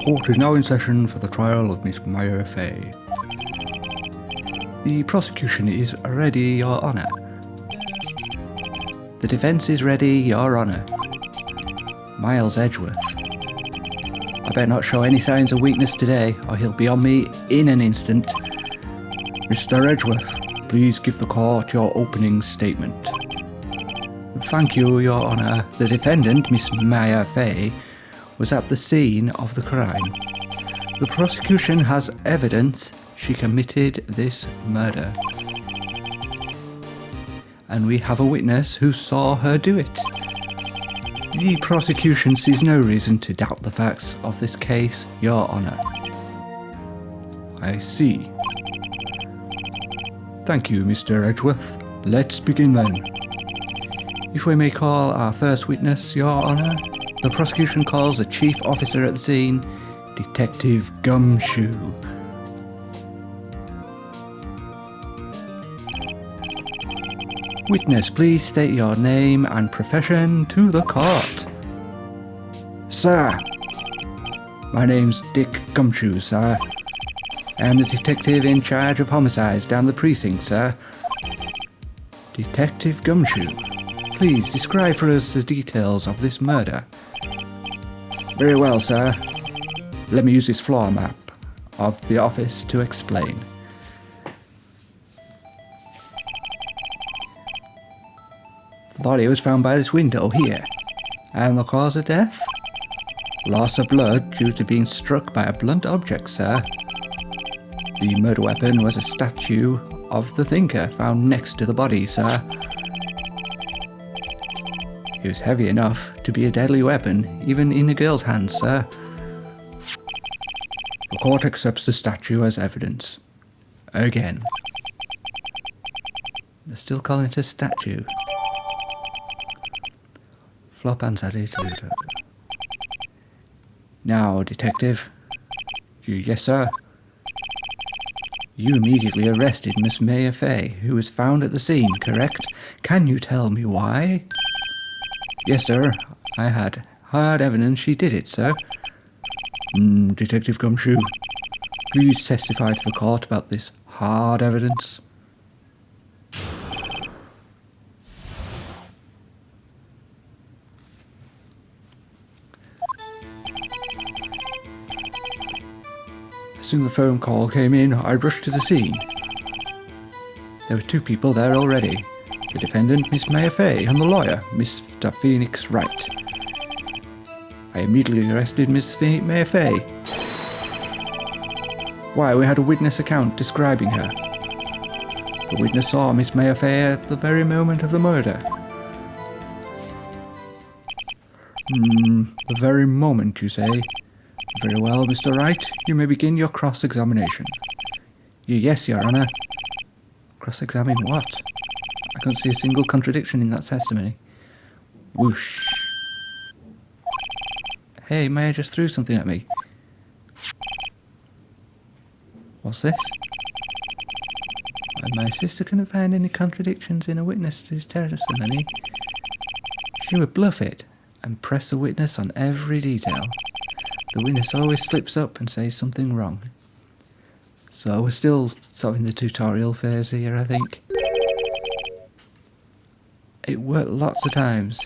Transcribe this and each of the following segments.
Court is now in session for the trial of Miss Maya Fay. The prosecution is ready, Your Honour. The defence is ready, Your Honour. Miles Edgeworth. I better not show any signs of weakness today, or he'll be on me in an instant. Mr. Edgeworth, please give the court your opening statement. Thank you, Your Honour. The defendant, Miss Maya Fay, was at the scene of the crime. The prosecution has evidence she committed this murder. And we have a witness who saw her do it. The prosecution sees no reason to doubt the facts of this case, Your Honour. I see. Thank you, Mr. Edgeworth. Let's begin then. If we may call our first witness, Your Honour, the prosecution calls the chief officer at the scene, Detective Gumshoe. Witness, please state your name and profession to the court. Sir, my name's Dick Gumshoe, sir. I am the detective in charge of homicides down the precinct, sir. Detective Gumshoe, please describe for us the details of this murder. Very well, sir. Let me use this floor map of the office to explain. The body was found by this window here. And the cause of death? Loss of blood due to being struck by a blunt object, sir. The murder weapon was a statue of the thinker found next to the body, sir. It was heavy enough to be a deadly weapon, even in a girl's hands, sir. The court accepts the statue as evidence. Again. They're still calling it a statue. Flop answered it. Now, detective. Yes, sir. You immediately arrested Miss Maya Fay, who was found at the scene, correct? Can you tell me why? Yes, sir. I had hard evidence she did it, sir. Detective Gumshoe, please testify to the court about this hard evidence. As soon as the phone call came in, I rushed to the scene. There were two people there already. The defendant, Miss Maya Fay, and the lawyer, Mr. Phoenix Wright. I immediately arrested Miss Maya Fay. Why, we had a witness account describing her. The witness saw Miss Maya Fay at the very moment of the murder. The very moment, you say? Very well, Mr. Wright, you may begin your cross-examination. Yes, Your Honour. Cross-examine what? I can't see a single contradiction in that testimony. Whoosh. Hey, Maya just threw something at me. What's this? And my sister couldn't find any contradictions in a witness's testimony. She would bluff it and press the witness on every detail. The witness always slips up and says something wrong. So we're still sort of in the tutorial phase here, I think. It worked lots of times.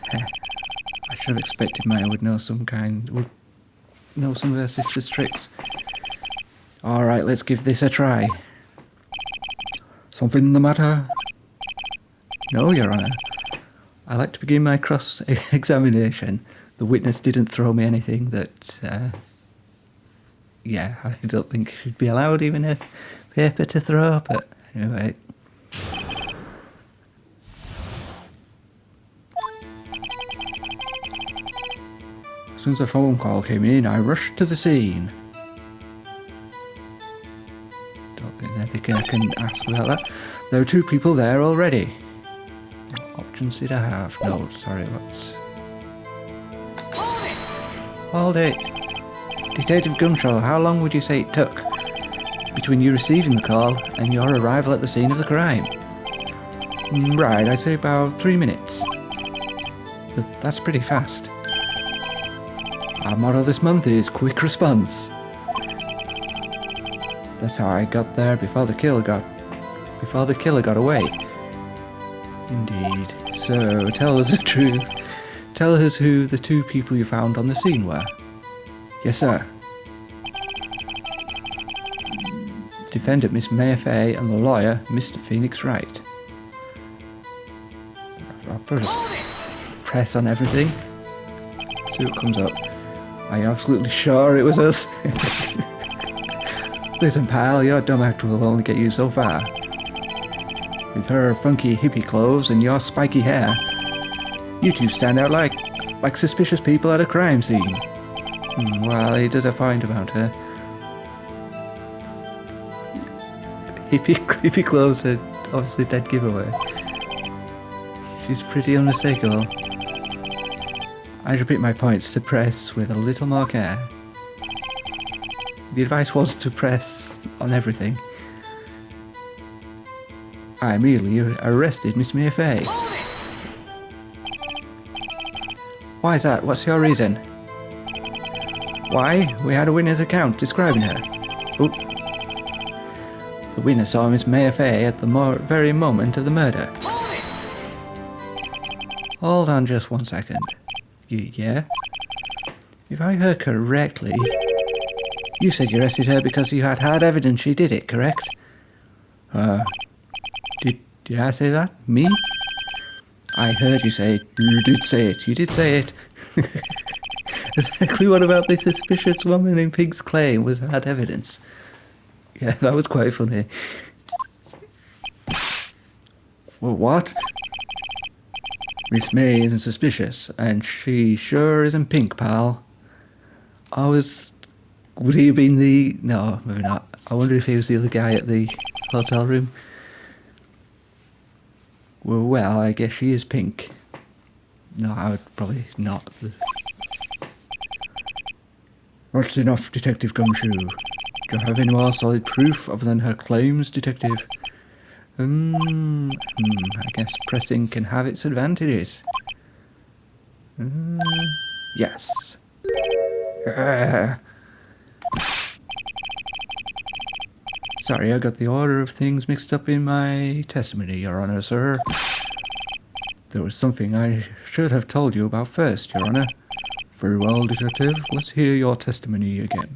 I should have expected Maya would know some of her sister's tricks. Alright, let's give this a try. Something the matter? No, Your Honour. I like to begin my cross-examination. The witness didn't throw me anything that, I don't think should be allowed, even a paper to throw, but anyway. As soon as the phone call came in, I rushed to the scene. Don't think anything I can ask about that. There were two people there already. What options did I have? No, sorry, what's... Hold it! Detective Gumshoe, how long would you say it took between you receiving the call and your arrival at the scene of the crime? Right, I'd say about 3 minutes. That's pretty fast. Our motto this month is quick response. That's how I got there before the killer got away. Indeed. So, tell us the truth. Tell us who the two people you found on the scene were. Yes, sir. Defendant Miss Mayfair and the lawyer, Mr. Phoenix Wright. I'll put a press on everything. See what comes up. Are you absolutely sure it was us? Listen, pal, your dumb act will only get you so far. With her funky hippie clothes and your spiky hair, you two stand out like suspicious people at a crime scene. Well, he does a point about her. Hippie clothes are obviously a dead giveaway. She's pretty unmistakable. I'd repeat my points to press with a little more care. The advice was to press on everything. I immediately arrested Miss Mayfair. Why is that? What's your reason? Why? We had a witness account describing her. Oop. The witness saw Miss Mayfair at the very moment of the murder. Hold on just 1 second. Yeah? If I heard correctly, you said you arrested her because you had hard evidence she did it, correct? Did I say that? Me? I heard you say it. You did say it. You did say it. Exactly what about the suspicious woman in Pig's claim was hard evidence? Yeah, that was quite funny. Well, what? Miss May isn't suspicious, and she sure isn't pink, pal. Would he have been the... No, maybe not. I wonder if he was the other guy at the hotel room. Well, I guess she is pink. No, I would probably not. That's enough, Detective Gumshoe. Do you have any more solid proof other than her claims, Detective? I guess pressing can have its advantages. Yes. Sorry, I got the order of things mixed up in my testimony, Your Honor, sir. There was something I should have told you about first, Your Honor. Very well, Detective. Let's hear your testimony again.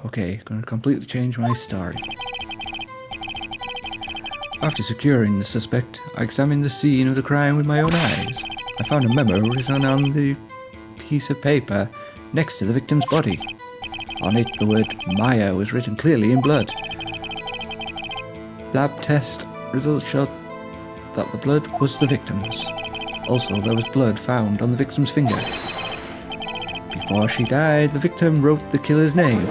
Okay, gonna completely change my story. After securing the suspect, I examined the scene of the crime with my own eyes. I found a memo written on the piece of paper next to the victim's body. On it, the word Maya was written clearly in blood. Lab test results showed that the blood was the victim's. Also, there was blood found on the victim's finger. Before she died, the victim wrote the killer's name.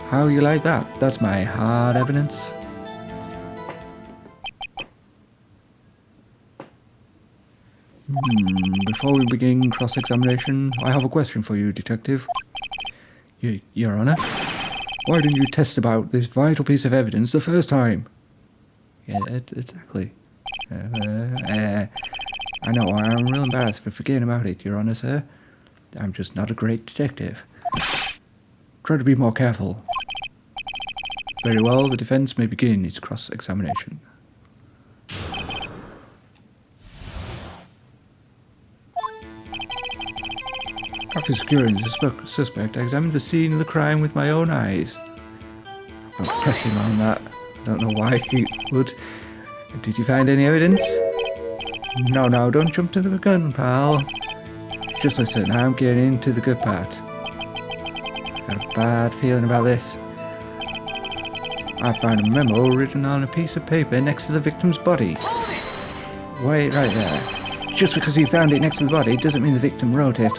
How you like that? That's my hard evidence. Before we begin cross-examination, I have a question for you, Detective. Your Honor, why didn't you test about this vital piece of evidence the first time? Yeah, exactly. I know, I'm real embarrassed for forgetting about it, Your Honor, sir. I'm just not a great detective. Try to be more careful. Very well, the defense may begin its cross-examination. After securing the suspect, I examined the scene of the crime with my own eyes. Don't press him on that. I don't know why he would. Did you find any evidence? No, don't jump to the gun, pal. Just listen, I'm getting into the good part. Got a bad feeling about this. I found a memo written on a piece of paper next to the victim's body. Wait right there. Just because you found it next to the body doesn't mean the victim wrote it.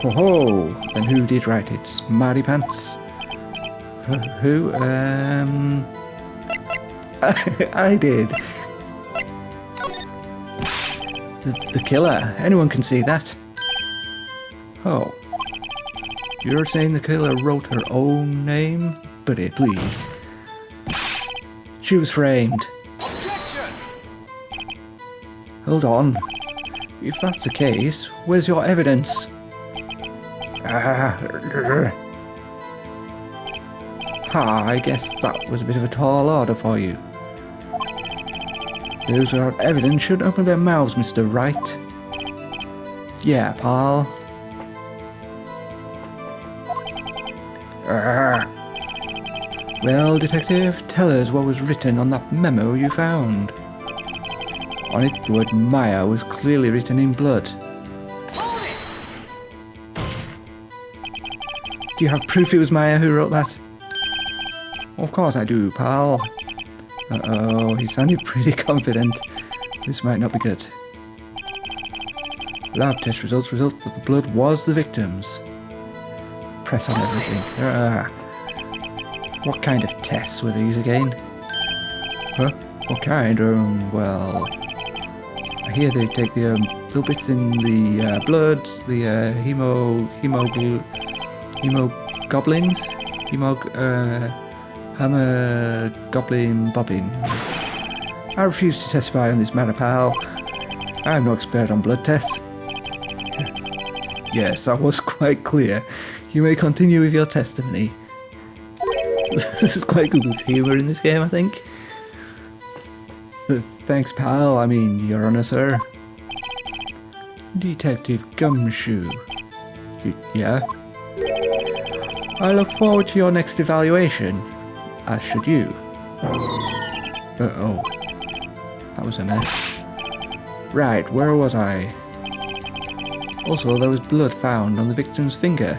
Oh, then who did write it? Smarty Pants? Who? I did. The killer. Anyone can see that. Oh. You're saying the killer wrote her own name buddy, please. She was framed. Objection! Hold on. If that's the case, where's your evidence? I guess that was a bit of a tall order for you. Those without evidence shouldn't open their mouths, Mr. Wright. Yeah, pal. Well, Detective, tell us what was written on that memo you found. On it, the word Maya was clearly written in blood. Do you have proof it was Maya who wrote that? Of course I do, pal. Uh-oh, he sounded pretty confident. This might not be good. Lab test results result that the blood was the victim's. Press on everything. What kind of tests were these again? Huh? What kind? Well... I hear they take the little bits in the blood, the hemoglobins? Hemoglobin bobbin. I refuse to testify on this matter, pal. I am no expert on blood tests. Yes, that was quite clear. You may continue with your testimony. This is quite good humour in this game, I think. Thanks, pal. I mean, Your Honour, sir. Detective Gumshoe. Yeah? I look forward to your next evaluation. As should you. Uh-oh. That was a mess. Right, where was I? Also, there was blood found on the victim's finger.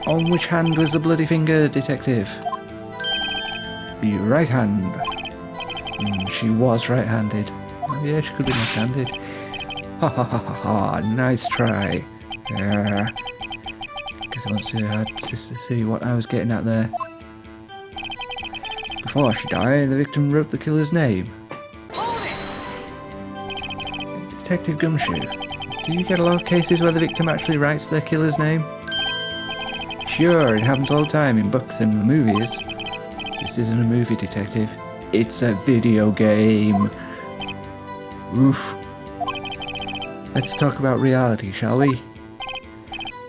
On which hand was the bloody finger, Detective? The right hand. She was right-handed. Oh, yeah, she could be left-handed. Ha ha ha ha ha, nice try. Guess I want to see what I was getting at there. Before she died, the victim wrote the killer's name. Detective Gumshoe, do you get a lot of cases where the victim actually writes their killer's name? Sure, it happens all the time in books and movies. This isn't a movie, Detective. It's a video game. Oof. Let's talk about reality, shall we?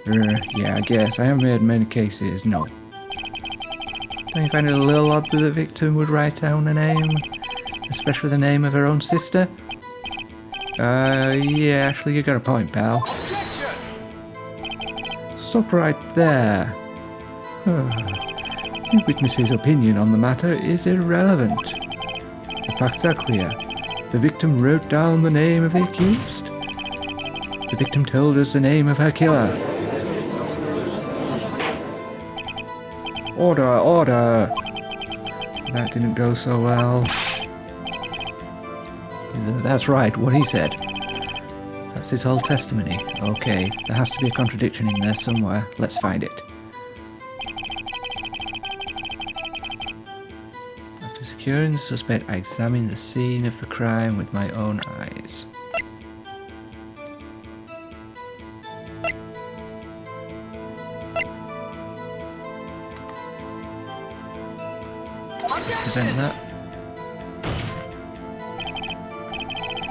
Yeah, I guess. I haven't heard many cases, no. Don't you find it a little odd that the victim would write down a name? Especially the name of her own sister? Yeah, actually you got a point, pal. Stop right there. The witness's opinion on the matter is irrelevant. The facts are clear. The victim wrote down the name of the accused. The victim told us the name of her killer. Order, order! That didn't go so well. That's right, what he said. That's his whole testimony. Okay, there has to be a contradiction in there somewhere. Let's find it. After securing the suspect, I examined the scene of the crime with my own eyes. Present that.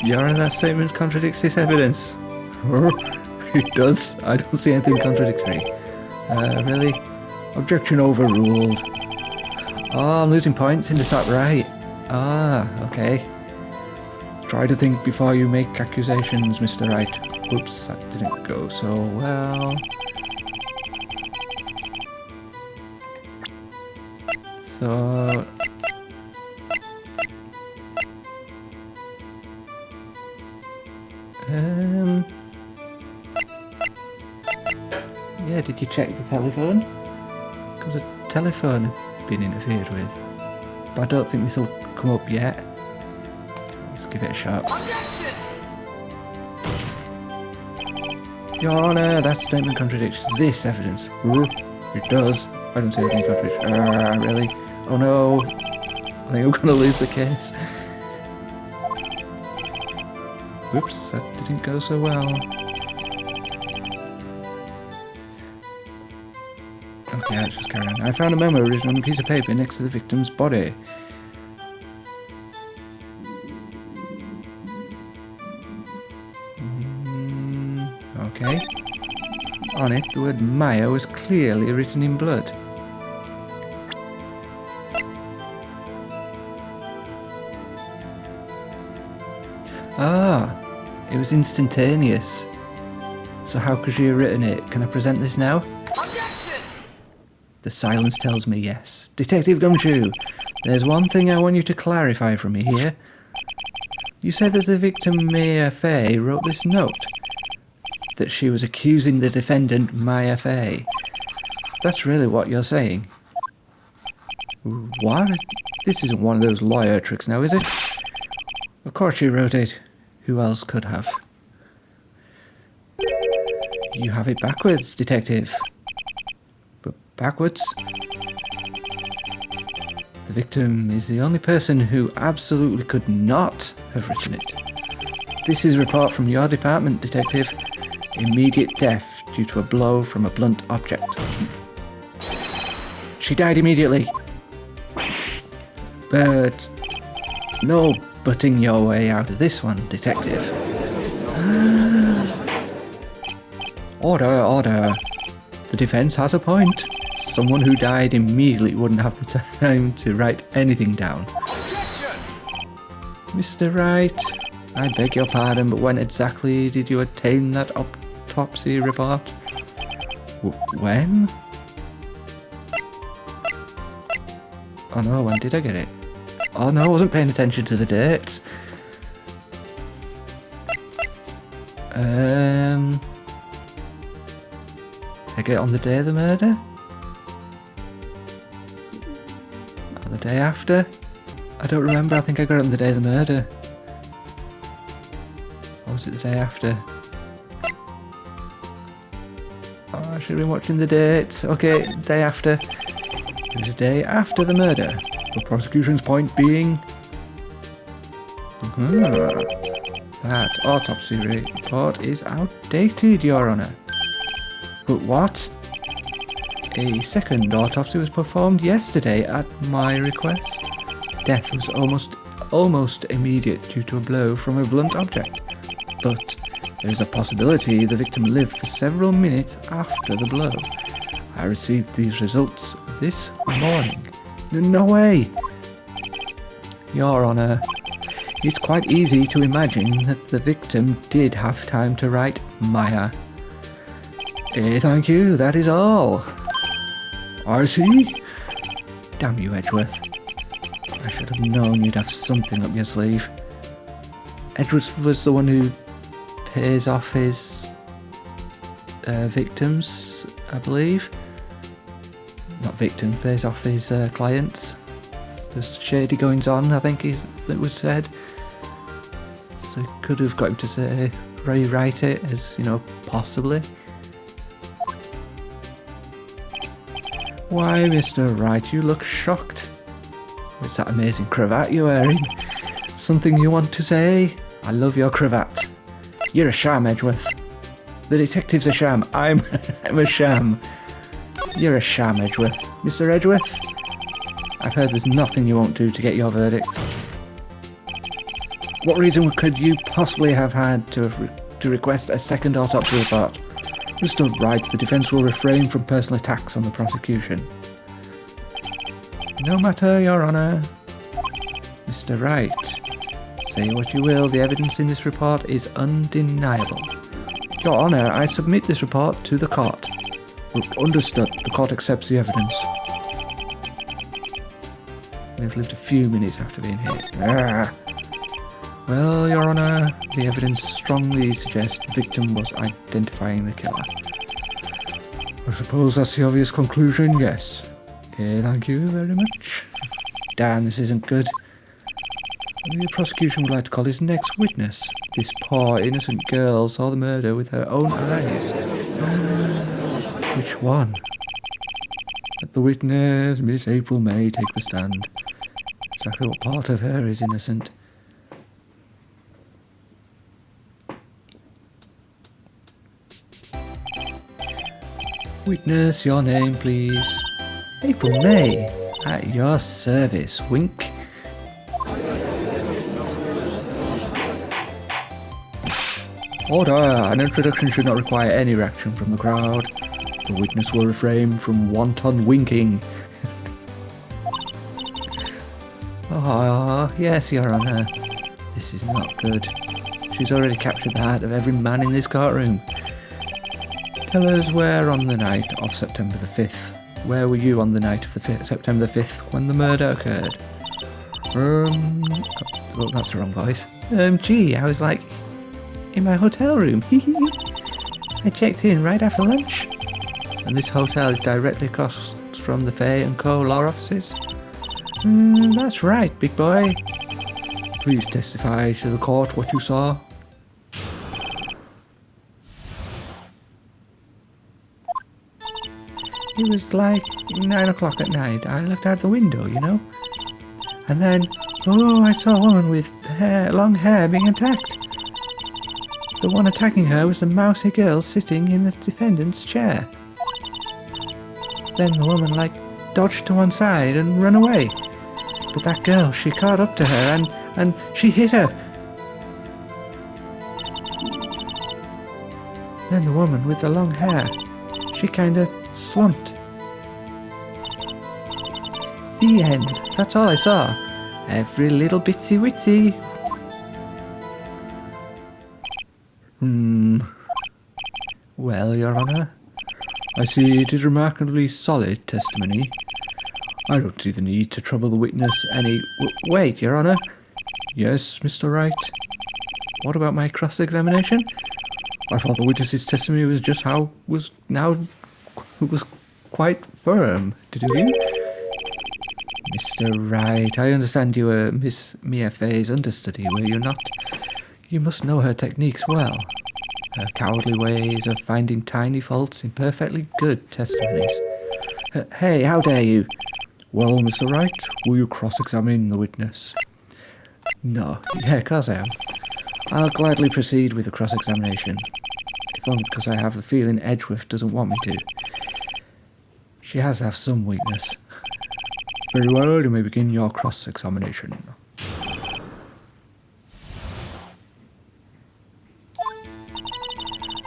Your Honor, that statement contradicts this evidence. It does. I don't see anything contradictory. Really? Objection overruled. Oh, I'm losing points in the top right. Ah, okay. Try to think before you make accusations, Mr. Wright. Oops, that didn't go so well. So... yeah, did you check the telephone? Because the telephone had been interfered with. But I don't think this will come up yet. Let's give it a shot. Your Honour, that statement contradicts this evidence. It does. I don't see anything contradictory. Really? Oh no. I think I'm going to lose the case. Whoops, that didn't go so well. Okay, let's just carry on. I found a memo written on a piece of paper next to the victim's body. Okay. On it, the word Maya was clearly written in blood. Ah, it was instantaneous. So how could she have written it? Can I present this now? Objection! The silence tells me yes. Detective Gumshoe, there's one thing I want you to clarify for me here. You said that the victim, Maya Fay, wrote this note. That she was accusing the defendant, Maya Fay. That's really what you're saying. What? This isn't one of those lawyer tricks now, is it? Of course she wrote it. Who else could have? You have it backwards, detective. But backwards? The victim is the only person who absolutely could not have written it. This is a report from your department, detective. Immediate death due to a blow from a blunt object. She died immediately. But no butting your way out of this one, detective. Order, order. The defense has a point. Someone who died immediately wouldn't have the time to write anything down. Mr. Wright, I beg your pardon, but when exactly did you obtain that autopsy report? When? Oh no, when did I get it? Oh no, I wasn't paying attention to the dates. Did I get it on the day of the murder? Or the day after? I don't remember, I think I got it on the day of the murder. Or was it the day after? Oh, I should have been watching the dates. Okay, day after. It was a day after the murder. The prosecution's point being... that autopsy report is outdated, Your Honour. But what? A second autopsy was performed yesterday at my request. Death was almost immediate due to a blow from a blunt object. But there is a possibility the victim lived for several minutes after the blow. I received these results this morning. No way! Your Honour, it's quite easy to imagine that the victim did have time to write Maya. Thank you, that is all. I see. Damn you, Edgeworth. I should have known you'd have something up your sleeve. Edgeworth was the one who pays off his victims, I believe. Not victims, pays off his clients. There's shady goings on, I think it was said. So could have got him to say, rewrite it as, you know, possibly. Why, Mr. Wright, you look shocked. What's that amazing cravat you're wearing? Something you want to say? I love your cravat. You're a sham, Edgeworth. The detective's a sham. I'm a sham. You're a sham, Edgeworth. Mr. Edgeworth? I've heard there's nothing you won't do to get your verdict. What reason could you possibly have had to request a second autopsy report? Mr. Wright, the defence will refrain from personal attacks on the prosecution. No matter, Your Honour. Mr. Wright, say what you will, the evidence in this report is undeniable. Your Honour, I submit this report to the court. Understood, the court accepts the evidence. We've lived a few minutes after being hit. Well, Your Honour, the evidence strongly suggests the victim was identifying the killer. I suppose that's the obvious conclusion, yes. Okay, thank you very much. Damn, this isn't good. The prosecution would like to call his next witness. This poor, innocent girl saw the murder with her own eyes. Which one? Let the witness, Miss April May, take the stand. Exactly what part of her is innocent? Witness, your name, please. April May, at your service, wink. Order! An introduction should not require any reaction from the crowd. The witness will refrain from wanton winking. Ah, yes, Your Honour. This is not good. She's already captured the heart of every man in this courtroom. Tell us where on the night of September the 5th. Where were you on the night of the September the 5th when the murder occurred? Oh, that's the wrong voice. Gee, I was like in my hotel room. I checked in right after lunch. And this hotel is directly across from the Fay & Co. law offices? That's right, big boy. Please testify to the court what you saw. It was like 9 o'clock at night. I looked out the window, you know. And then, I saw a woman with long hair being attacked. The one attacking her was the mousy girl sitting in the defendant's chair. Then the woman, dodged to one side and ran away. But that girl, she caught up to her and she hit her. Then the woman with the long hair, she kinda slumped. The end. That's all I saw. Every little bitsy witsy. Well, Your Honour, I see it is remarkably solid testimony. I don't see the need to trouble the witness any... Wait, Your Honour. Yes, Mr. Wright. What about my cross-examination? I thought the witness's testimony was just how was quite firm. Did you? Mr. Wright, I understand you were Miss Mia Fay's understudy, were you not? You must know her techniques well. Her cowardly ways of finding tiny faults in perfectly good testimonies. Hey, how dare you? Well, Mr. Wright, will you cross-examine the witness? No. Yeah, of course I am. I'll gladly proceed with the cross-examination. If only because I have the feeling Edgeworth doesn't want me to. She has to have some weakness. Very well, you may begin your cross-examination.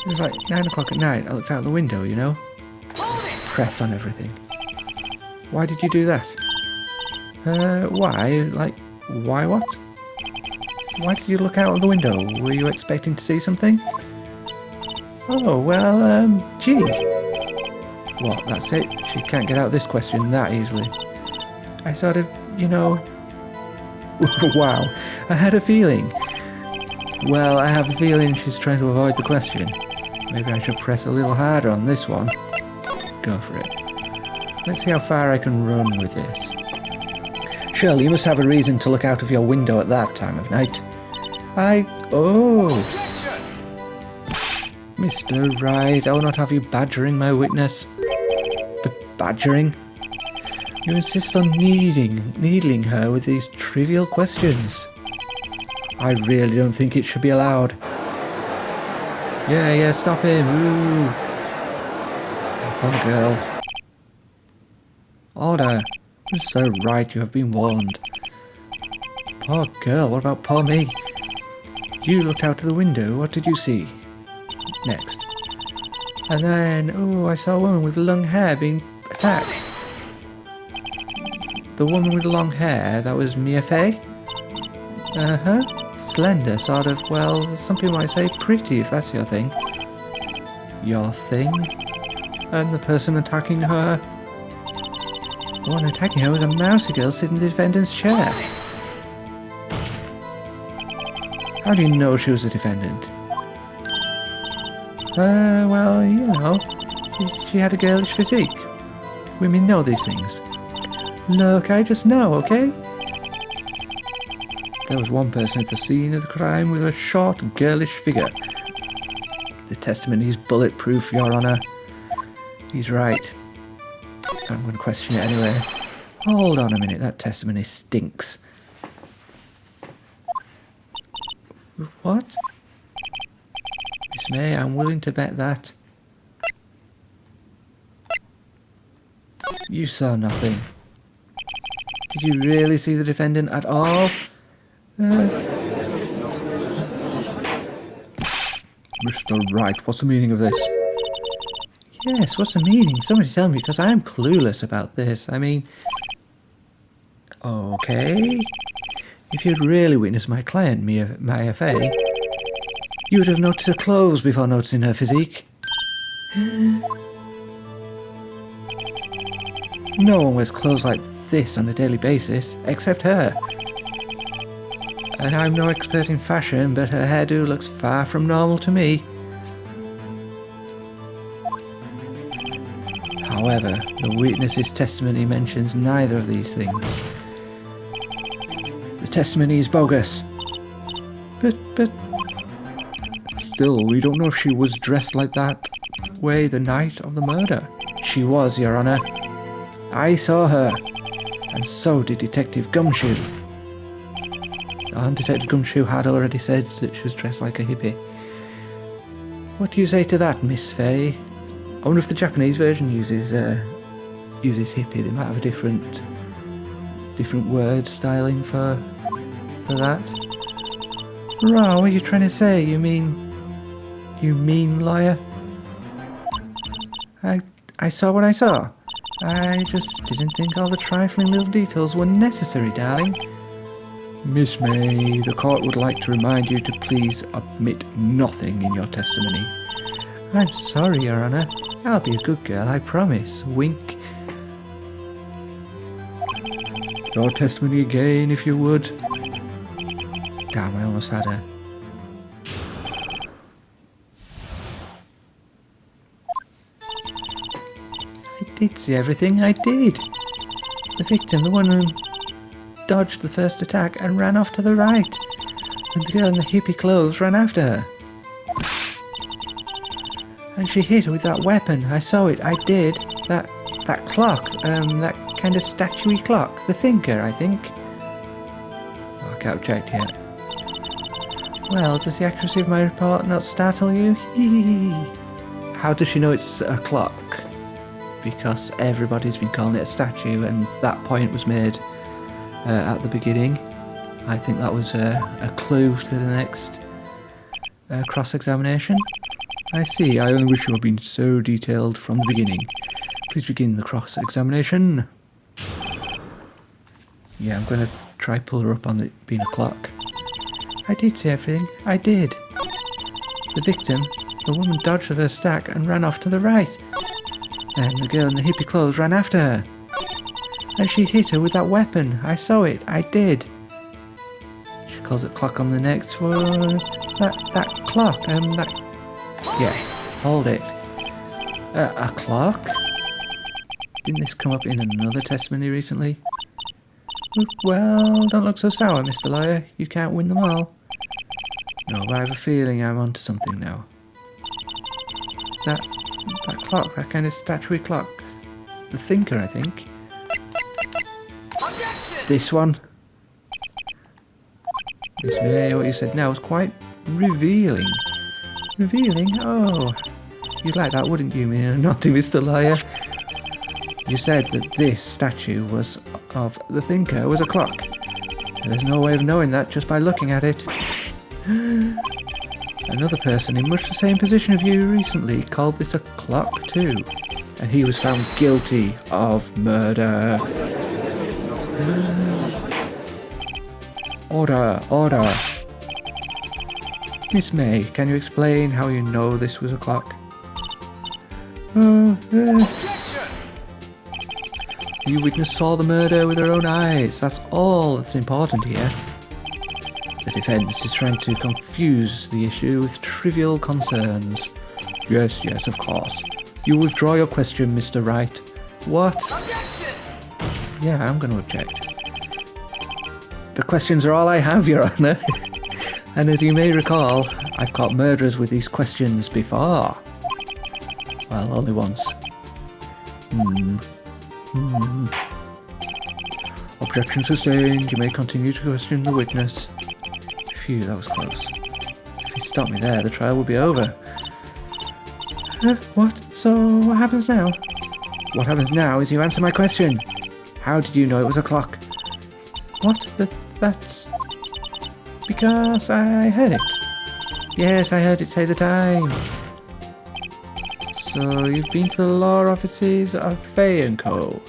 It was like 9 o'clock at night. I looked out the window, you know. Press on everything. Why did you do that? Why? Why what? Why did you look out of the window? Were you expecting to see something? Oh, well, gee. What, that's it? She can't get out of this question that easily. I sort of, you know... Wow, I had a feeling. Well, I have a feeling she's trying to avoid the question. Maybe I should press a little harder on this one. Go for it. Let's see how far I can run with this. Surely you must have a reason to look out of your window at that time of night. Oh! Mr. Wright, I will not have you badgering my witness. Badgering? You insist on needling her with these trivial questions. I really don't think it should be allowed. Yeah, stop him. Ooh. Poor girl. Order. Mr. Wright, you have been warned. Poor girl, what about poor me? You looked out of the window, what did you see? Next. And then, I saw a woman with long hair being attacked. The woman with the long hair, that was Mia Fay? Uh-huh. Slender, sort of, well, some people might say pretty, if that's your thing. Your thing? And the person attacking her? The one attacking her was a mousy girl sitting in the defendant's chair. How do you know she was a defendant? Well, you know, she had a girlish physique. Women know these things. Look, I just know, okay? There was one person at the scene of the crime with a short, girlish figure. The testimony is bulletproof, Your Honour. He's right. I'm going to question it anyway. Hold on a minute, that testimony stinks. What? Miss May, I'm willing to bet that. You saw nothing. Did you really see the defendant at all? Mr. Wright, what's the meaning of this? Yes, what's the meaning? Somebody tell me, because I am clueless about this. I mean... Okay... If you'd really witnessed my client, Maya Fey, you would have noticed her clothes before noticing her physique. No one wears clothes like this on a daily basis, except her. And I'm no expert in fashion, but her hairdo looks far from normal to me. However, the witness's testimony mentions neither of these things. The testimony is bogus. But... Still, we don't know if she was dressed like that way the night of the murder. She was, Your Honour. I saw her. And so did Detective Gumshoe. Detective Gumshoe had already said that she was dressed like a hippie. What do you say to that, Miss Fey? I wonder if the Japanese version uses hippie. They might have a different word styling for that. Rah, what are you trying to say? You mean liar? I saw what I saw. I just didn't think all the trifling little details were necessary, darling. Miss May, the court would like to remind you to please omit nothing in your testimony. I'm sorry, Your Honour. I'll be a good girl, I promise. Wink. Your testimony again, if you would. Damn, I almost had her. I did see everything, I did. The victim, the one who dodged the first attack and ran off to the right. And the girl in the hippie clothes ran after her. And she hit her with that weapon. I saw it, I did. That clock, that kind of statuey clock. The Thinker, I think. Oh, I can't object yet. Well, does the accuracy of my report not startle you? How does she know it's a clock? Because everybody's been calling it a statue, and that point was made at the beginning. I think that was a clue to the next cross-examination. I see. I only wish you had been so detailed from the beginning. Please begin the cross-examination. Yeah, I'm going to try pull her up on it being a clock. I did see everything. I did. The victim, the woman dodged the first attack and ran off to the right. And the girl in the hippie clothes ran after her. And she hit her with that weapon. I saw it. I did. She calls it clock on the next one. That clock. Yeah, hold it. A clock? Didn't this come up in another testimony recently? Well, don't look so sour, Mr. Lawyer. You can't win them all. No, but I have a feeling I'm onto something now. That clock, that kind of statuary clock. The Thinker, I think. Objection! This one. Miss May, what you said now was quite revealing. Revealing? Oh, you'd like that, wouldn't you, naughty Mr. Lawyer? You said that this statue was of the Thinker was a clock. There's no way of knowing that just by looking at it. Another person in much the same position of you recently called this a clock too, and he was found guilty of murder. Order. Miss May, can you explain how you know this was a clock? The witness saw the murder with her own eyes. That's all that's important here. The defense is trying to confuse the issue with trivial concerns. Yes, of course. You withdraw your question, Mr. Wright. What? Objection! Yeah, I'm going to object. The questions are all I have, Your Honour. And as you may recall, I've caught murderers with these questions before. Well, only once. Objection sustained. You may continue to question the witness. Phew, that was close. If you stop me there, the trial will be over. What? So, what happens now? What happens now is you answer my question. How did you know it was a clock? What? That's... because I heard it. Yes, I heard it say the time. So you've been to the law offices of Fay & Co.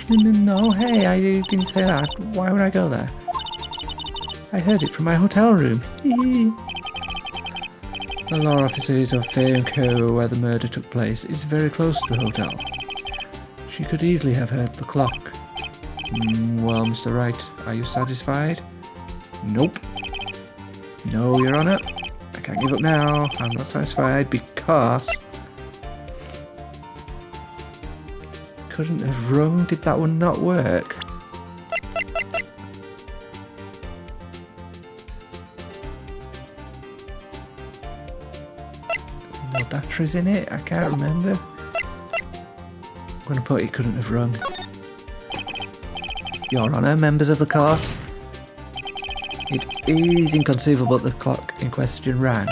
No, hey, I didn't say that. Why would I go there? I heard it from my hotel room. The law offices of Fay & Co. where the murder took place is very close to the hotel. She could easily have heard the clock. Well, Mr. Wright, are you satisfied? Nope. No, Your Honour. I can't give up now. I'm not satisfied because... couldn't have rung. Did that one not work? No batteries in it? I can't remember. I'm going to put it couldn't have rung. Your Honour, members of the court. It is inconceivable that the clock in question rang.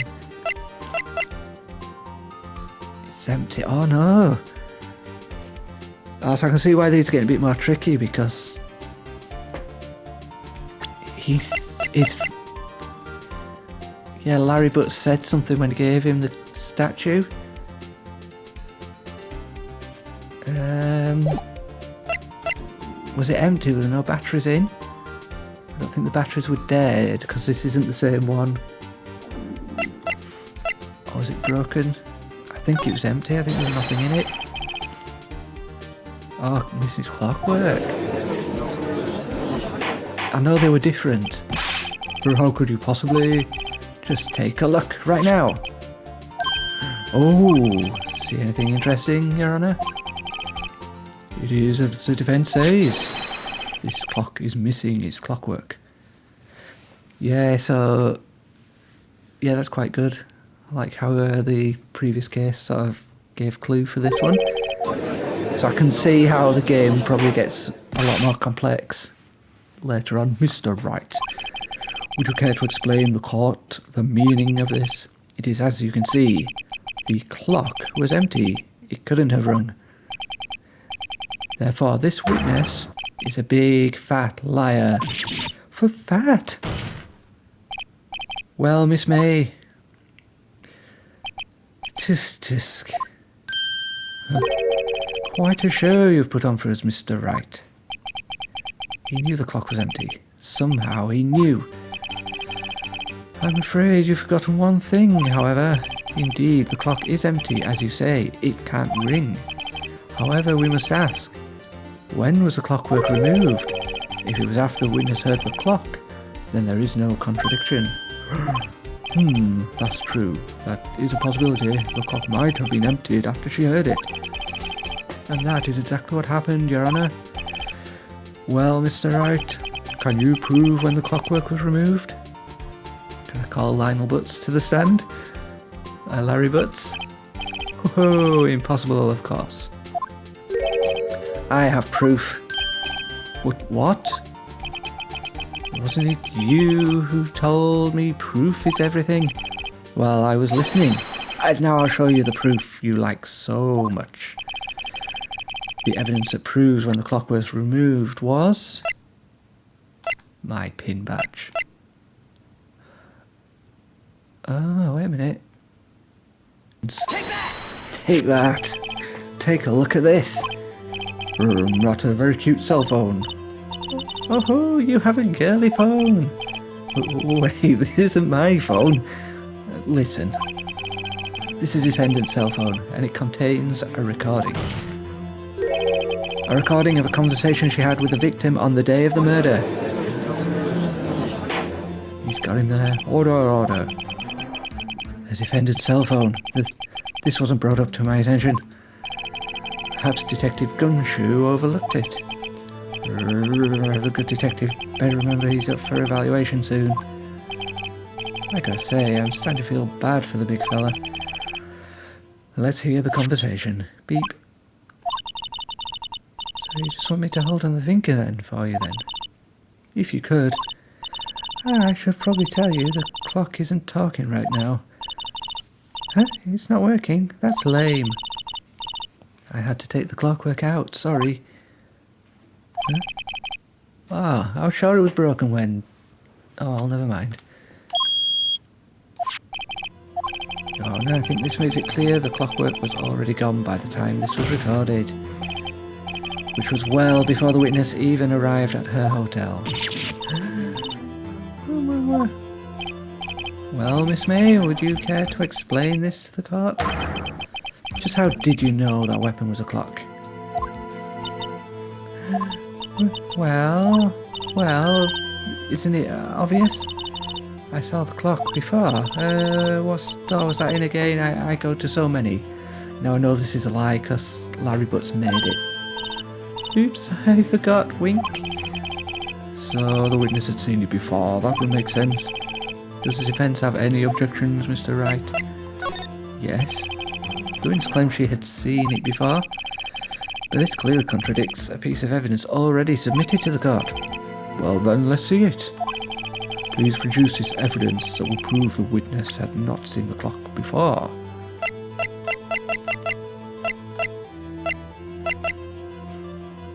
It's empty. Oh no! So I can see why these are getting a bit more tricky because yeah, Larry Butts said something when he gave him the statue. Was it empty with no batteries in? I don't think the batteries were dead because this isn't the same one. Or was it broken? I think it was empty. I think there was nothing in it. Oh, Mrs. Clockwork. I know they were different, but how could you possibly? Just take a look right now. Oh, see anything interesting, Your Honour? It is as the defence says. This clock is missing its clockwork. Yeah, so... yeah, that's quite good. I like how the previous case sort of gave clue for this one. So I can see how the game probably gets a lot more complex later on. Mr. Wright, would you care to explain the court the meaning of this? It is as you can see. The clock was empty. It couldn't have rung. Therefore, this witness is a big fat liar. For fat? Well, Miss May. Tisk. Quite a show you've put on for us, Mr. Wright. He knew the clock was empty. Somehow he knew. I'm afraid you've forgotten one thing, however. Indeed, the clock is empty, as you say. It can't ring. However, we must ask, when was the clockwork removed? If it was after the witness heard the clock, then there is no contradiction. That's true. That is a possibility. The clock might have been emptied after she heard it. And that is exactly what happened, Your Honour. Well, Mr. Wright, can you prove when the clockwork was removed? Can I call Lionel Butts to the stand? Larry Butts? Oh, impossible, of course. I have proof. What? Wasn't it you who told me proof is everything? Well, I was listening. And now I'll show you the proof you like so much. The evidence that proves when the clock was removed was... my pin badge. Oh, wait a minute. Take that! Take that! Take a look at this. Not a very cute cell phone. Oh, you have a girly phone. Wait, this isn't my phone. Listen. This is the defendant's cell phone, and it contains a recording. A recording of a conversation she had with the victim on the day of the murder. He's got him there. Order. The defendant's cell phone. This wasn't brought up to my attention. Perhaps Detective Gunshoe overlooked it. The good detective better remember he's up for evaluation soon. Like I say, I'm starting to feel bad for the big fella. Let's hear the conversation. Beep. So you just want me to hold on the finger then for you then? If you could. I should probably tell you the clock isn't talking right now. Huh? It's not working? That's lame. I had to take the clockwork out, sorry. Huh? Ah, I was sure it was broken when... Oh, well, never mind. Oh no, I think this makes it clear the clockwork was already gone by the time this was recorded, which was well before the witness even arrived at her hotel. Well, Miss May, would you care to explain this to the court? Just how did you know that weapon was a clock? Well, isn't it obvious? I saw the clock before. What store was that in again? I go to so many. Now I know this is a lie because Larry Butts made it. Oops, I forgot, wink. So the witness had seen it before, that would make sense. Does the defence have any objections, Mr. Wright? Yes. The witness claimed she had seen it before, but this clearly contradicts a piece of evidence already submitted to the court. Well then, let's see it. Please produce this evidence that will prove the witness had not seen the clock before.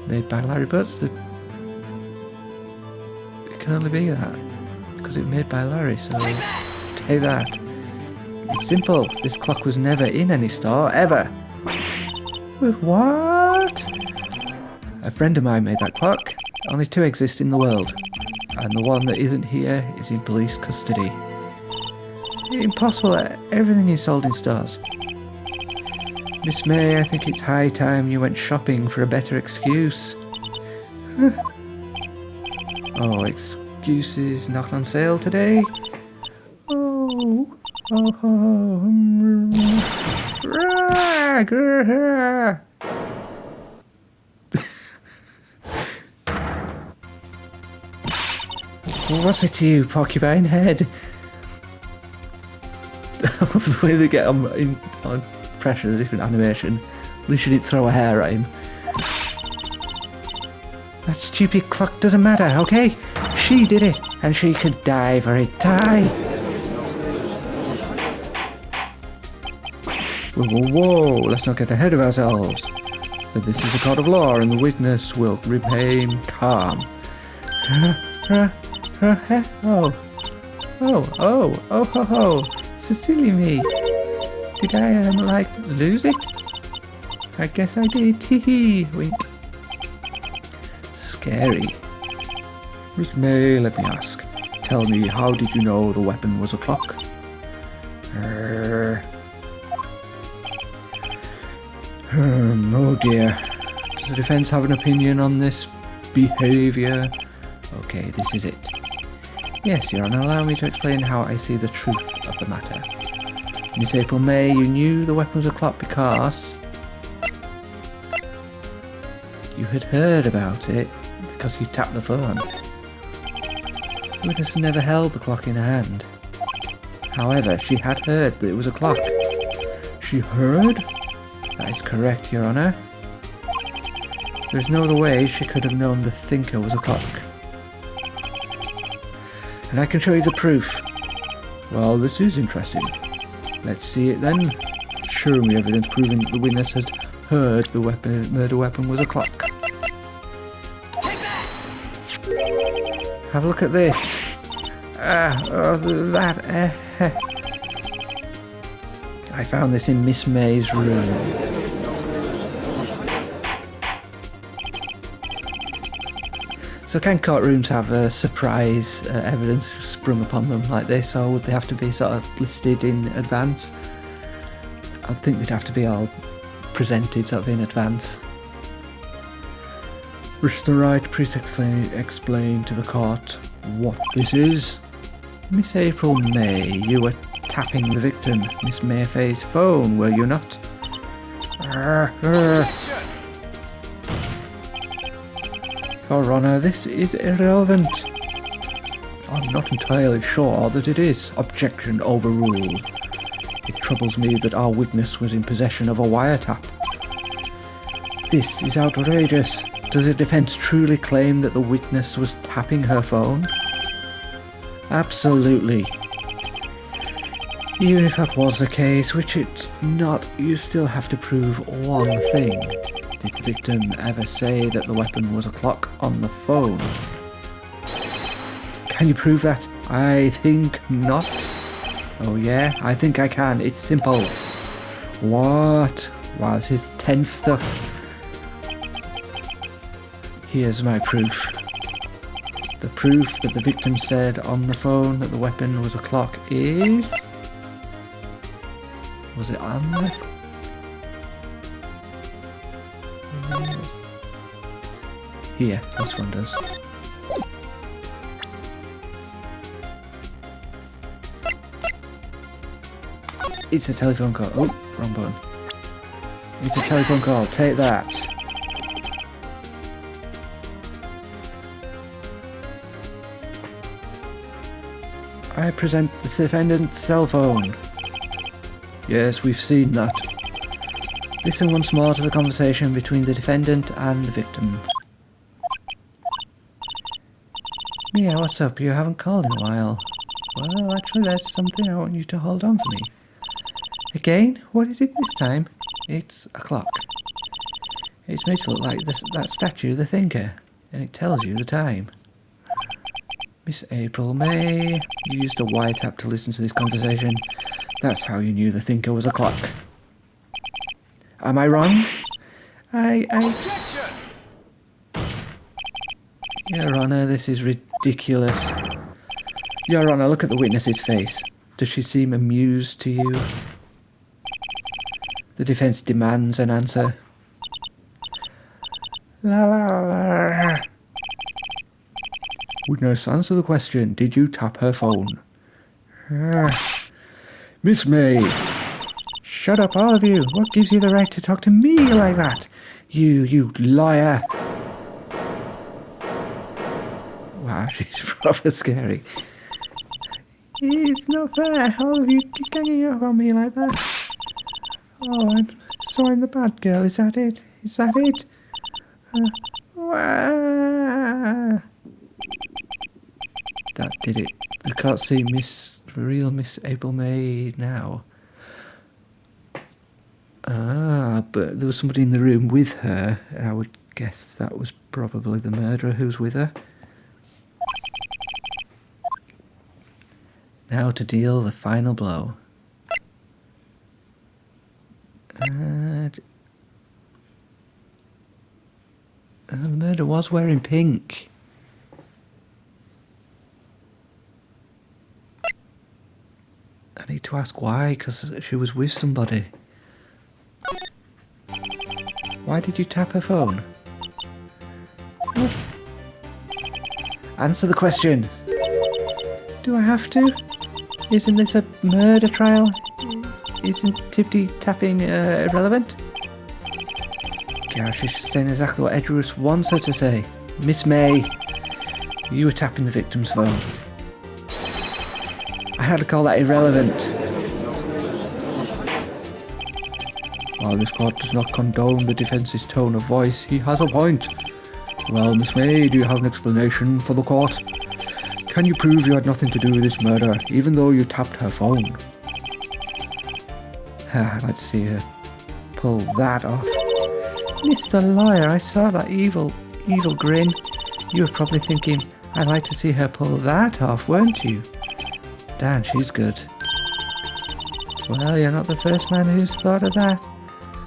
Made by Larry Butts? It can only be that. Because it's made by Larry, so take that. It's simple. This clock was never in any store, ever. What? A friend of mine made that clock. Only 2 exist in the world. And the one that isn't here is in police custody. Impossible. Everything is sold in stores. Miss May, I think it's high time you went shopping for a better excuse. Oh, excuses not on sale today? Oh. What's it to you, porcupine head? The way they get on pressure, the different animation. At least you didn't throw a hair at him. That stupid clock doesn't matter, okay? She did it, and she could die for it. Die! Whoa, let's not get ahead of ourselves. But this is a court of law, and the witness will remain calm. Oh, so silly me. Did I, lose it? I guess I did, hee wink. Scary. Miss May, let me ask. Tell me, how did you know the weapon was a clock? Oh dear. Does the defence have an opinion on this behaviour? Okay, this is it. Yes, Your Honour, allow me to explain how I see the truth of the matter. Miss April May, you knew the weapon was a clock because... you had heard about it because you tapped the phone. The witness never held the clock in her hand. However, she had heard that it was a clock. She heard? That is correct, Your Honour. There is no other way she could have known the thinker was a clock. And I can show you the proof. Well, this is interesting. Let's see it then. Show me evidence proving that the witness had heard the murder weapon was a clock. Have a look at this. I found this in Miss May's room. So can courtrooms have surprise evidence sprung upon them like this, or would they have to be sort of listed in advance? I think they'd have to be all presented sort of in advance. Mr. Wright, please explain to the court what this is. Miss April May, you were tapping the victim, Miss Mayfay's phone, were you not? Your Honour, this is irrelevant. I'm not entirely sure that it is. Objection overruled. It troubles me that our witness was in possession of a wiretap. This is outrageous. Does the defence truly claim that the witness was tapping her phone? Absolutely. Even if that was the case, which it's not, you still have to prove one thing. Did the victim ever say that the weapon was a clock on the phone? Can you prove that? I think not. Oh yeah, I think I can. It's simple. What? Wow, this is tense stuff. Here's my proof. The proof that the victim said on the phone that the weapon was a clock is... Was it on the... Here, this one does. It's a telephone call. Oh, wrong button. It's a telephone call. Take that. I present the defendant's cell phone. Yes, we've seen that. Listen once more to the conversation between the defendant and the victim. Mia, what's up? You haven't called in a while. Well, actually, there's something I want you to hold on for me. Again? What is it this time? It's a clock. It's made to look like that statue, the Thinker, and it tells you the time. Miss April May, you used a wiretap to listen to this conversation. That's how you knew the Thinker was a clock. Am I wrong? Objection! Your Honour, this is ridiculous. Your Honour, look at the witness's face. Does she seem amused to you? The defence demands an answer. La la la. Witness, answer the question. Did you tap her phone? Miss May. Shut up, all of you. What gives you the right to talk to me like that? You liar. Wow, she's proper scary. It's not fair. All of you ganging up on me like that. Oh, I'm the bad girl. Is that it? Is that it? That did it. I can't see real Miss April May now. Ah, but there was somebody in the room with her. I would guess that was probably the murderer who's with her. Now to deal the final blow. The murderer was wearing pink. I need to ask why, because she was with somebody. Why did you tap her phone? Oh. Answer the question. Do I have to? Isn't this a murder trial? Isn't tippy-tapping irrelevant? Gosh, she's saying exactly what Edgeworth wants her to say. Miss May, you were tapping the victim's phone. I had to call that irrelevant. While this court does not condone the defence's tone of voice, he has a point. Well, Miss May, do you have an explanation for the court? Can you prove you had nothing to do with this murder, even though you tapped her phone? I'd like to see her pull that off. Mr. Lawyer, I saw that evil grin. You were probably thinking, I'd like to see her pull that off, weren't you? Damn, she's good. Well, you're not the first man who's thought of that.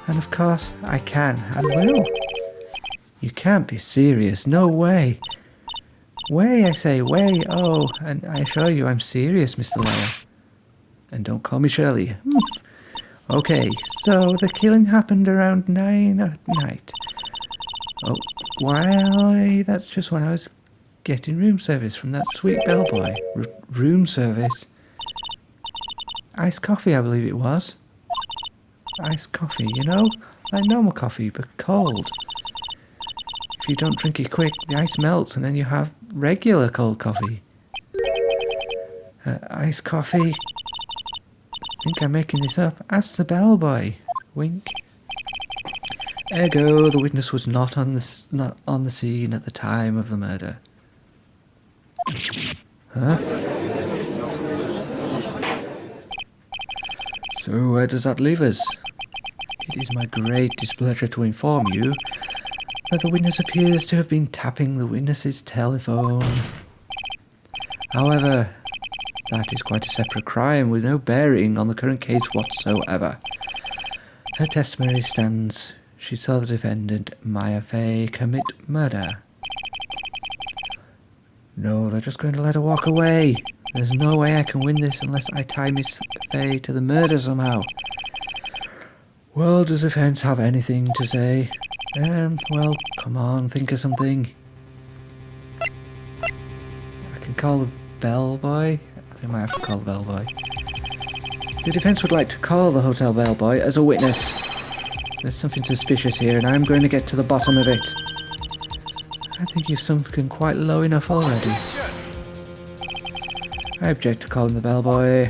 And of course, I can and will. You can't be serious. No way. Way, I say, way. Oh, and I assure you I'm serious, Mr. Lawyer. And don't call me Shirley. Okay, so the killing happened around 9 at night. Oh, well, that's just when I was getting room service from that sweet bellboy. Room service? Iced coffee, I believe it was. Iced coffee, you know? Like normal coffee, but cold. If you don't drink it quick, the ice melts and then you have regular cold coffee. Iced coffee. I think I'm making this up. Ask the bellboy. Wink. Ergo, the witness was not on the scene at the time of the murder. Huh? So where does that leave us? It is my great displeasure to inform you that the witness appears to have been tapping the witness's telephone. However, that is quite a separate crime with no bearing on the current case whatsoever. Her testimony stands. She saw the defendant, Maya Fay, commit murder. No, they're just going to let her walk away. There's no way I can win this unless I tie Miss Fay to the murder somehow. Well, does the defense have anything to say? Well, come on, think of something. I can call the bellboy. I think I might have to call the bellboy. The defense would like to call the hotel bellboy as a witness. There's something suspicious here, and I'm going to get to the bottom of it. I think you've sunken quite low enough already. I object to calling the bellboy.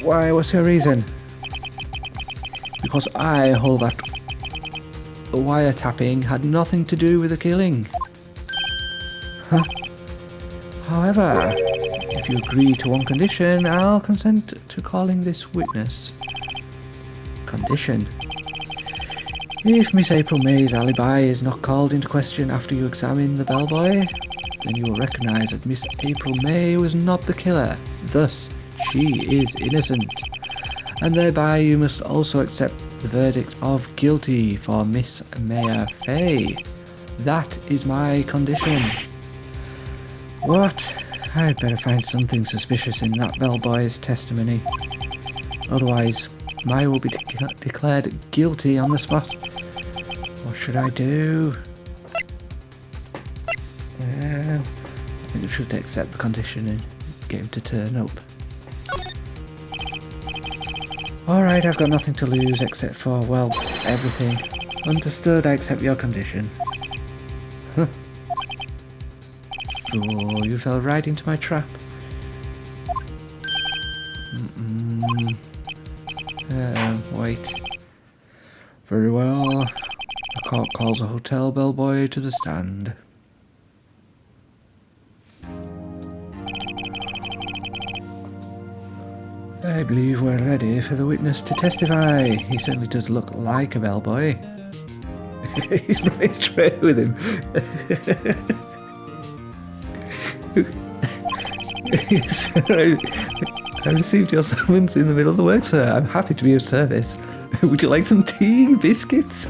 Why? What's your reason? Because I hold that the wiretapping had nothing to do with the killing. Huh? However, if you agree to one condition, I'll consent to calling this witness. Condition? If Miss April May's alibi is not called into question after you examine the bellboy, then you will recognise that Miss April May was not the killer. Thus, she is innocent. And thereby you must also accept the verdict of guilty for Miss Maya Fay. That is my condition. What? I'd better find something suspicious in that bellboy's testimony. Otherwise, Maya will be declared guilty on the spot. What should I do? I think I should accept the condition and get him to turn up. Alright, I've got nothing to lose except for, well, everything. Understood, I accept your condition. Huh. So, you fell right into my trap. Wait. Very well. The court calls a hotel bellboy to the stand. I believe we're ready for the witness to testify. He certainly does look like a bellboy. He's right straight with him. I received your summons in the middle of the work, sir. I'm happy to be of service. Would you like some tea, biscuits?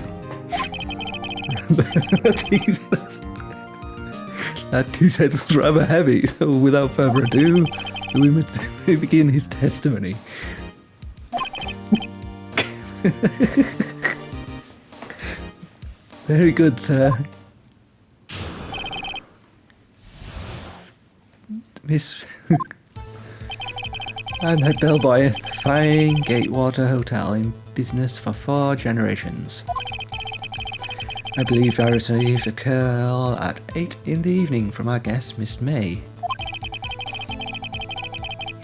That tea sounds rather heavy, so without further ado, we must begin his testimony. Very good, sir. Miss... I'm head bellboy at the fine Gatewater Hotel in business for 4 generations. I believe I received a call at 8 in the evening from our guest, Miss May.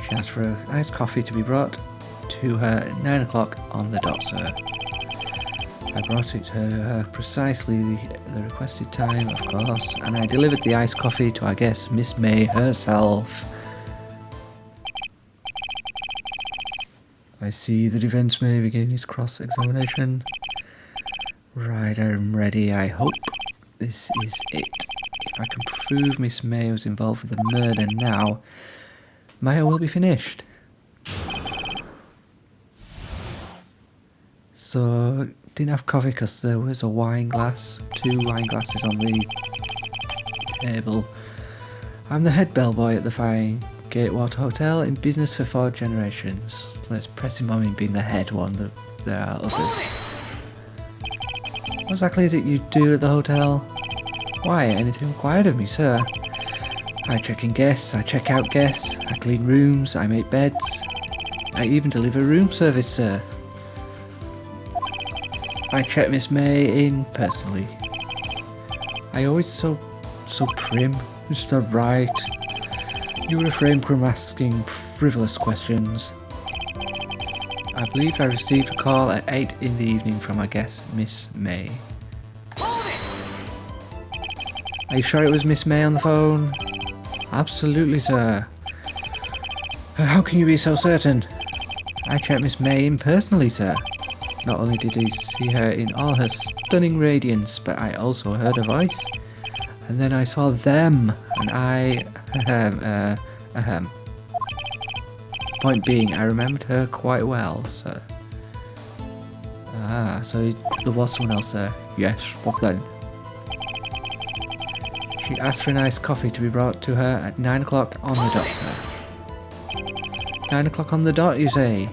She asked for an iced coffee to be brought to her at 9 o'clock on the dot, sir. I brought it to her precisely the requested time, of course, and I delivered the iced coffee to our guest, Miss May herself. I see the defence may begin his cross-examination. Right, I'm ready. I hope this is it. If I can prove Miss May was involved with the murder now, Maya will be finished. So, didn't have coffee because there was a wine glass, 2 wine glasses on the table. I'm the head bellboy at the fine Gatewater Hotel in business for 4 generations. Let's press him on in being the head one, that there are others. What exactly is it you do at the hotel? Why, anything required of me, sir? I check in guests, I check out guests, I clean rooms, I make beds. I even deliver room service, sir. I check Miss May in personally. I always so prim, Mr. Wright. You refrain from asking frivolous questions. I believe I received a call at 8 in the evening from my guest, Miss May. Are you sure it was Miss May on the phone? Absolutely, sir. How can you be so certain? I checked Miss May in personally, sir. Not only did I see her in all her stunning radiance, but I also heard her voice. And then I saw them, and I... Point being, I remembered her quite well, sir. Ah, so there was someone else there. Yes, what then? She asked for an iced coffee to be brought to her at 9 o'clock on the dot, sir. 9 o'clock on the dot, you say?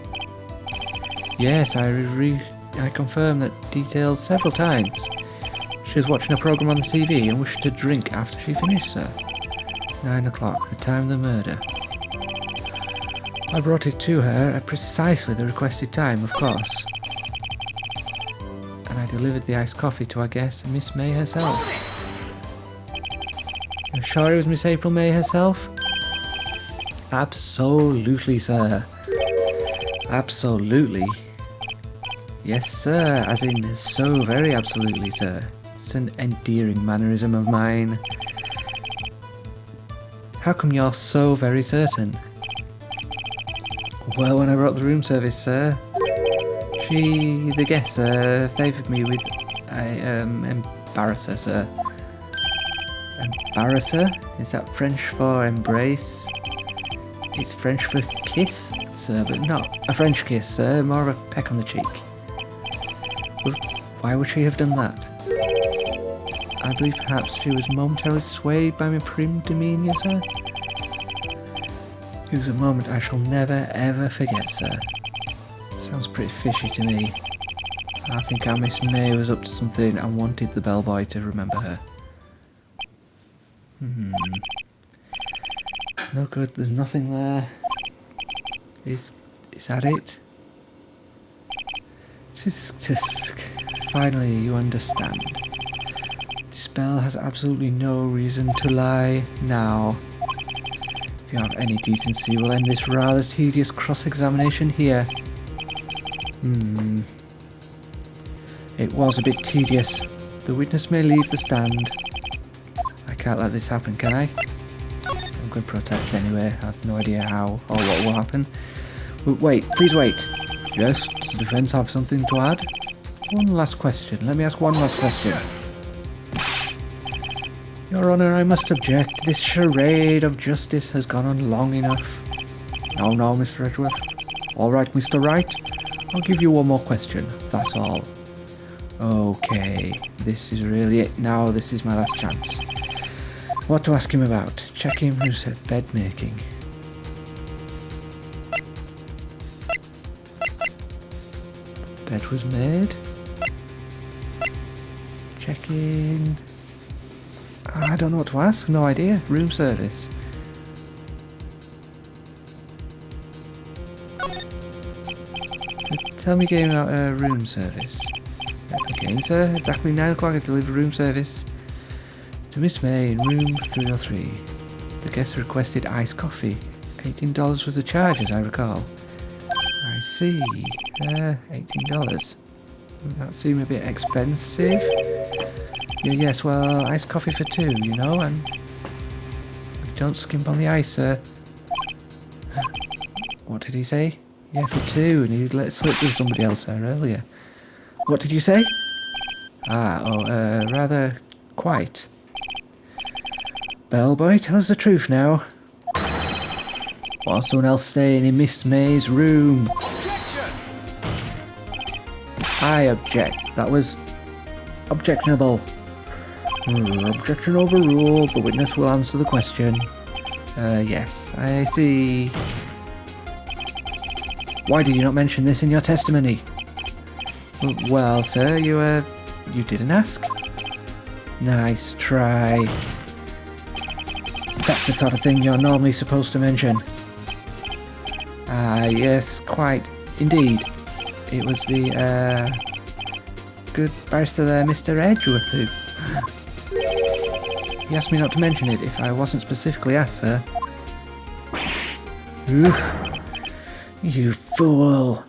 Yes, I confirmed that details several times. She was watching a program on the TV and wished to drink after she finished, sir. 9 o'clock, the time of the murder. I brought it to her at precisely the requested time, of course. And I delivered the iced coffee to our guest, Miss May herself. You're sure it was Miss April May herself? Absolutely, sir. Absolutely. Yes, sir, as in so very absolutely, sir. It's an endearing mannerism of mine. How come you're so very certain? Well, when I brought the room service, sir, the guest, favoured me with a, embarrasser, sir. Embarrasser? Is that French for embrace? It's French for kiss, sir, but not a French kiss, sir, more of a peck on the cheek. But why would she have done that? I believe perhaps she was momentarily swayed by my prim demeanour, sir. It was a moment I shall never ever forget, sir. Sounds pretty fishy to me. I think our Miss May was up to something and wanted the bellboy to remember her. No good, there's nothing there. Is that it? Tisk. Finally you understand. Dispel has absolutely no reason to lie now. If you have any decency, we'll end this rather tedious cross-examination here. It was a bit tedious. The witness may leave the stand. I can't let this happen, can I? I'm going to protest anyway. I have no idea how or what will happen. But wait, please wait. Yes, does the defence have something to add? One last question. Let me ask one last question. Your Honour, I must object. This charade of justice has gone on long enough. No, Mr. Edgeworth. All right, Mr. Wright. I'll give you one more question. That's all. Okay, this is really it now. This is my last chance. What to ask him about? Check him who said bed making. Bed was made. Check in. I don't know what to ask, no idea. Room service. Tell me again about room service. Again, sir, exactly 9 o'clock I delivered room service to Miss May in room 303. The guest requested iced coffee. $18 was the charge, as I recall. I see. $18. That seemed a bit expensive. Yes, well, iced coffee for two, you know, and don't skimp on the ice, sir. What did he say? Yeah, for two, and he let slip with somebody else there earlier. What did you say? Rather quite. Bellboy, tell us the truth now. Was someone else staying in Miss May's room? Objection! I object. That was objectionable. Objection overruled. The witness will answer the question. Yes, I see. Why did you not mention this in your testimony? Well, sir, you didn't ask. Nice try. That's the sort of thing you're normally supposed to mention. Yes, quite. Indeed. It was the, good barrister there, Mr. Edgeworth, who... He asked me not to mention it if I wasn't specifically asked, sir. You fool.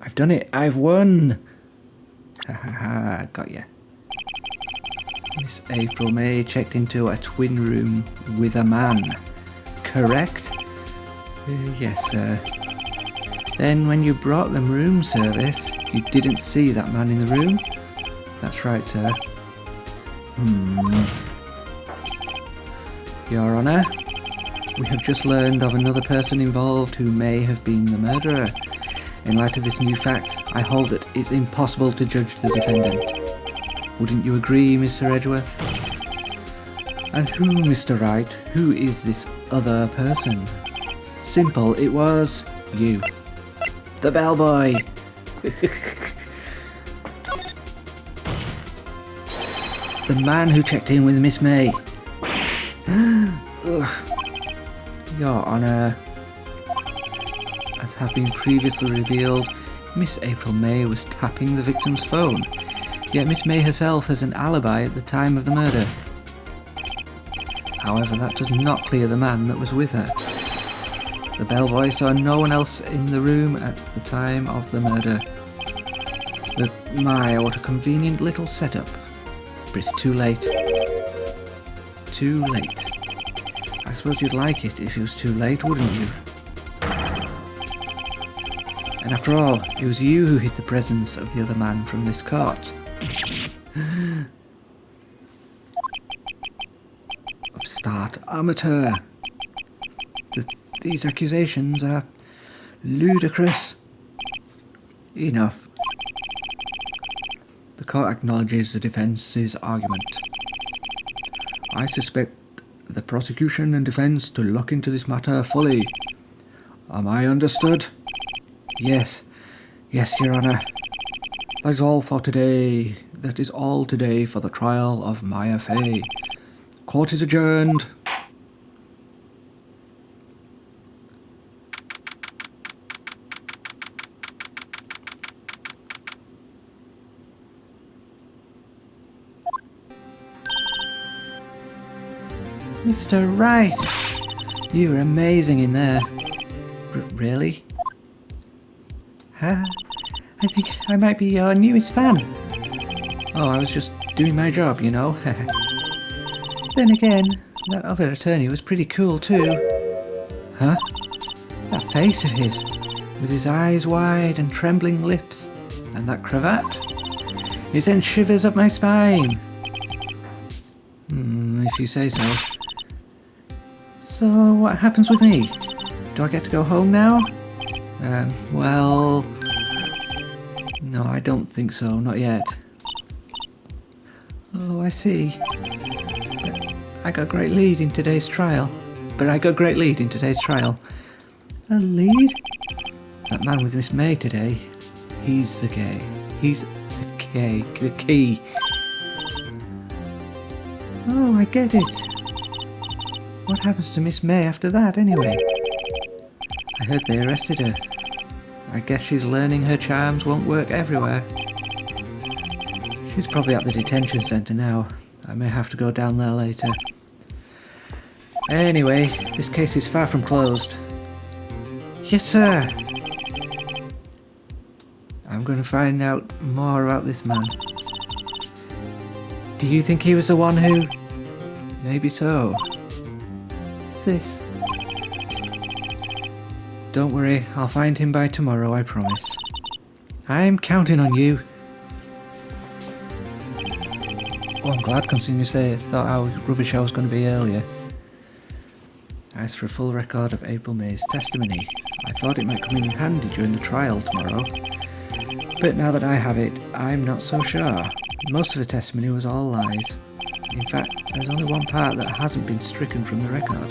I've done it. I've won. Ha ha ha, got ya. Miss April May checked into a twin room with a man. Correct? Yes, sir. Then when you brought them room service, you didn't see that man in the room? That's right, sir. Your Honour, we have just learned of another person involved who may have been the murderer. In light of this new fact, I hold that it's impossible to judge the defendant. Wouldn't you agree, Mr. Edgeworth? And who, Mr. Wright? Who is this other person? Simple, it was you. The bellboy! The man who checked in with Miss May. Your Honour, as have been previously revealed, Miss April May was tapping the victim's phone, yet Miss May herself has an alibi at the time of the murder. However, that does not clear the man that was with her. The bellboy saw no one else in the room at the time of the murder. But my, what a convenient little setup. But it's too late. Too late. I suppose you'd like it if it was too late, wouldn't you? And after all, it was you who hid the presence of the other man from this cart. Upstart amateur. These accusations are ludicrous. Enough. The court acknowledges the defence's argument. I suspect the prosecution and defense to look into this matter fully. Am I understood? Yes. Yes, Your Honour. That is all for today. That is all today for the trial of Maya Fey. Court is adjourned. Mr. Wright, you were amazing in there. Really? I think I might be your newest fan. Oh, I was just doing my job, you know. Then again, that other attorney was pretty cool too. Huh? That face of his, with his eyes wide and trembling lips, and that cravat. It sent shivers up my spine. If you say so. So, what happens with me? Do I get to go home now? Well... No, I don't think so, not yet. Oh, I see. I got a great lead in today's trial. A lead? That man with Miss May today, he's the gay. He's the key. Oh, I get it. What happens to Miss May after that, anyway? I heard they arrested her. I guess she's learning her charms won't work everywhere. She's probably at the detention centre now. I may have to go down there later. Anyway, this case is far from closed. Yes, sir! I'm going to find out more about this man. Do you think he was the one who... Maybe so. What's this? Don't worry, I'll find him by tomorrow, I promise. I'm counting on you. Oh, I'm glad, considering you thought how rubbish I was going to be earlier. As for a full record of April May's testimony, I thought it might come in handy during the trial tomorrow. But now that I have it, I'm not so sure. Most of the testimony was all lies. In fact, there's only one part that hasn't been stricken from the record.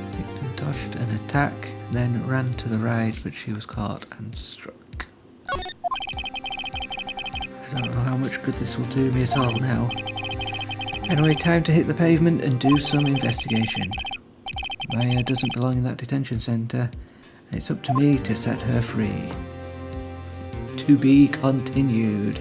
The victim dodged an attack, then ran to the right, but she was caught and struck. I don't know how much good this will do me at all now. Anyway, time to hit the pavement and do some investigation. Maya doesn't belong in that detention centre, and it's up to me to set her free. To be continued.